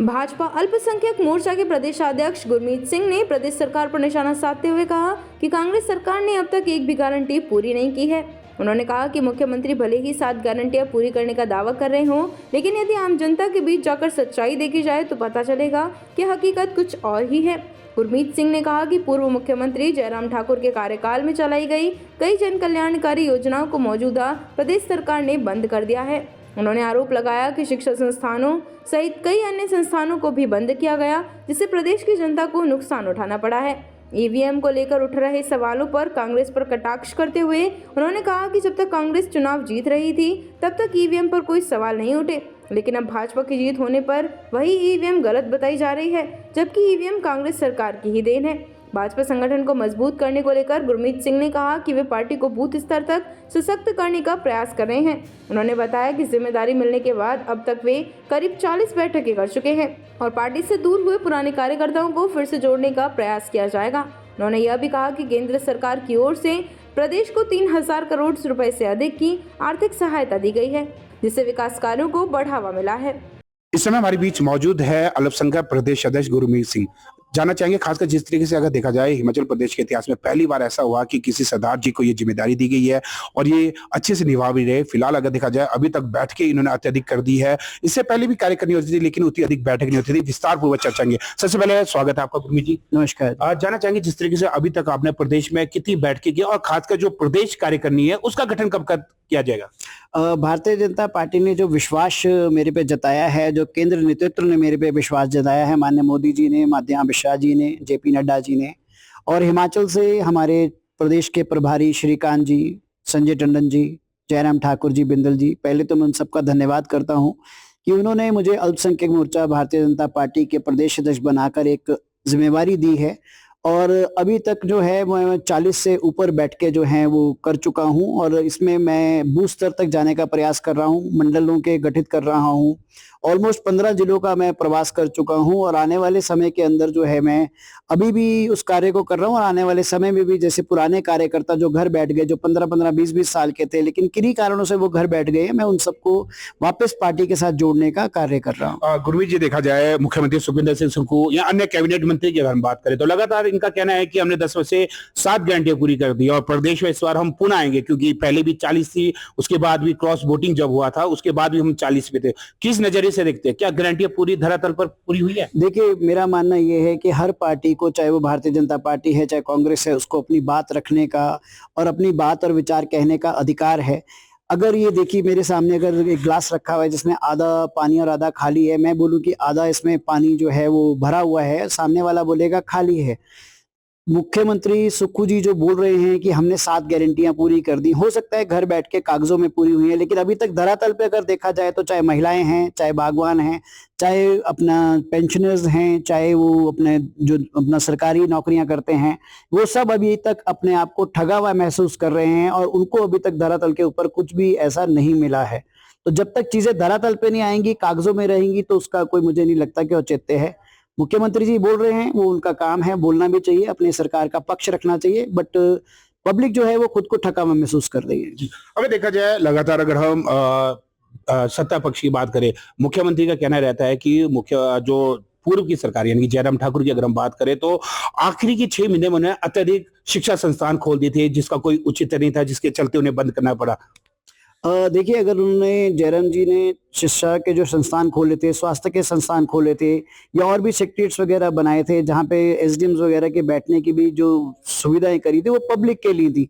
भाजपा अल्पसंख्यक मोर्चा के प्रदेश अध्यक्ष गुरमीत सिंह ने प्रदेश सरकार पर निशाना साधते हुए कहा कि कांग्रेस सरकार ने अब तक एक भी गारंटी पूरी नहीं की है। उन्होंने कहा कि मुख्यमंत्री भले ही 7 गारंटियां पूरी करने का दावा कर रहे हों, लेकिन यदि आम जनता के बीच जाकर सच्चाई देखी जाए तो पता चलेगा कि हकीकत कुछ और ही है। गुरमीत सिंह ने कहा कि पूर्व मुख्यमंत्री जयराम ठाकुर के कार्यकाल में चलाई गई कई जन कल्याणकारी योजनाओं को मौजूदा प्रदेश सरकार ने बंद कर दिया है। उन्होंने आरोप लगाया कि शिक्षा संस्थानों सहित कई अन्य संस्थानों को भी बंद किया गया, जिससे प्रदेश की जनता को नुकसान उठाना पड़ा है। ईवीएम को लेकर उठ रहे सवालों पर कांग्रेस पर कटाक्ष करते हुए उन्होंने कहा कि जब तक कांग्रेस चुनाव जीत रही थी तब तक ईवीएम पर कोई सवाल नहीं उठे, लेकिन अब भाजपा की जीत होने पर वही ईवीएम गलत बताई जा रही है, जबकि ईवीएम कांग्रेस सरकार की ही देन है। भाजपा संगठन को मजबूत करने को लेकर गुरमीत सिंह ने कहा कि वे पार्टी को बूथ स्तर तक सशक्त करने का प्रयास कर रहे हैं। उन्होंने बताया कि जिम्मेदारी मिलने के बाद अब तक वे करीब 40 बैठकें कर चुके हैं और पार्टी से दूर हुए पुराने कार्यकर्ताओं को फिर से जोड़ने का प्रयास किया जाएगा। उन्होंने यह भी कहा कि केंद्र सरकार की ओर से प्रदेश को 3000 करोड़ रुपए से अधिक की आर्थिक सहायता दी गई है, जिससे विकास कार्यों को बढ़ावा मिला है। इस समय हमारे बीच मौजूद है अल्पसंख्यक प्रदेश अध्यक्ष गुरमीत सिंह। जानना चाहेंगे खासकर जिस तरीके से अगर देखा जाए हिमाचल प्रदेश के इतिहास में पहली बार ऐसा हुआ कि किसी सरदार जी को ये जिम्मेदारी दी गई है और ये अच्छे से निभा भी रहे। फिलहाल अगर देखा जाए अभी तक बैठकें इन्होंने अत्यधिक कर दी है। इससे पहले भी कार्य करनी होती थी लेकिन उतनी अधिक बैठक नहीं होती थी। विस्तार पूर्वक चर्चाएंगे। सबसे पहले स्वागत है आपका गुरमीत जी। नमस्कार। जानना चाहेंगे जिस तरीके से अभी तक आपने प्रदेश में कितनी बैठकें की और खासकर जो प्रदेश कार्य करनी है उसका गठन कब किया जाएगा? भारतीय जनता पार्टी ने जो विश्वास मेरे पे जताया है, जो केंद्र नेतृत्व ने मेरे पे विश्वास जताया है, माननीय मोदी जी ने, माननीय अमित शाह जी ने, जेपी नड्डा जी ने, और हिमाचल से हमारे प्रदेश के प्रभारी श्रीकांत जी, संजय टंडन जी, जयराम ठाकुर जी, बिंदल जी, पहले तो मैं उन सबका धन्यवाद करता हूं कि उन्होंने मुझे अल्पसंख्यक मोर्चा भारतीय जनता पार्टी के प्रदेश अध्यक्ष बनाकर एक जिम्मेवारी दी है। और अभी तक जो है मैं 40 से ऊपर बैठकें जो हैं वो कर चुका हूं और इसमें मैं बूथ स्तर तक जाने का प्रयास कर रहा हूं, मंडलों के गठित कर रहा हूं। ऑलमोस्ट 15 जिलों का मैं प्रवास कर चुका हूं और आने वाले समय के अंदर जो है मैं अभी भी उस कार्य को कर रहा हूं और आने वाले समय में भी जैसे पुराने कार्यकर्ता जो घर बैठ गए, जो 15-15, 20-20 साल के थे लेकिन किन्हीं कारणों से वो घर बैठ गए, मैं उन सबको वापस पार्टी के साथ जोड़ने का कार्य कर रहा हूँ। गुरमीत जी, देखा जाए मुख्यमंत्री सुखविंदर सिंह सुक्खू या अन्य कैबिनेट मंत्री की अगर हम बात करें तो लगातार इनका कहना है कि हमने 10 में से 7 गारंटियां पूरी कर दी और प्रदेश में इस बार हम पुनः आएंगे, क्योंकि पहले भी 40 थी, उसके बाद भी क्रॉस वोटिंग जब हुआ था उसके बाद भी हम 40 पे थे। किस नजरिए से देखते हैं, क्या गारंटियां पूरी धरातल पर पूरी हुई है? देखिए, मेरा मानना यह है कि हर पार्टी को, चाहे वो भारतीय जनता पार्टी है चाहे कांग्रेस है, उसको अपनी बात रखने का और अपनी बात और विचार कहने का अधिकार है। अगर ये देखिए मेरे सामने अगर एक ग्लास रखा हुआ है जिसमें आधा पानी और आधा खाली है, मैं बोलूं कि आधा इसमें पानी जो है वो भरा हुआ है, सामने वाला बोलेगा खाली है। मुख्यमंत्री सुक्खू जी जो बोल रहे हैं कि हमने 7 गारंटियां पूरी कर दी, हो सकता है घर बैठ के कागजों में पूरी हुई है, लेकिन अभी तक धरातल पे अगर देखा जाए तो चाहे महिलाएं हैं, चाहे बागवान हैं, चाहे अपना पेंशनर्स हैं, चाहे वो अपने जो अपना सरकारी नौकरियां करते हैं, वो सब अभी तक अपने आप को ठगा हुआ महसूस कर रहे हैं और उनको अभी तक धरातल के ऊपर कुछ भी ऐसा नहीं मिला है। तो जब तक चीजें धरातल पे नहीं आएंगी, कागजों में रहेंगी, तो उसका कोई मुझे नहीं लगता कि औचित्य है। मुख्यमंत्री जी बोल रहे हैं, वो उनका काम है, बोलना भी चाहिए, अपनी सरकार का पक्ष रखना चाहिए, बट पब्लिक जो है वो खुद को ठगा हुआ महसूस कर रही है। अगर देखा जाए लगातार अगर हम सत्ता पक्ष की बात करें, मुख्यमंत्री का कहना रहता है कि जो पूर्व की सरकार यानी कि जयराम ठाकुर की अगर हम बात करें तो आखिरी की 6 महीने में उन्हें अत्यधिक शिक्षा संस्थान खोल दिए थे, जिसका कोई उचित नहीं था, जिसके चलते उन्हें बंद करना पड़ा। देखिए, अगर उन्होंने, जयराम जी ने शिक्षा के जो संस्थान खोले थे, स्वास्थ्य के संस्थान खोले थे या और भी सेक्रेटरीट्स वगैरह बनाए थे जहाँ पे एसडीएम्स वगैरह के बैठने की भी जो सुविधाएं करी थी वो पब्लिक के लिए थी।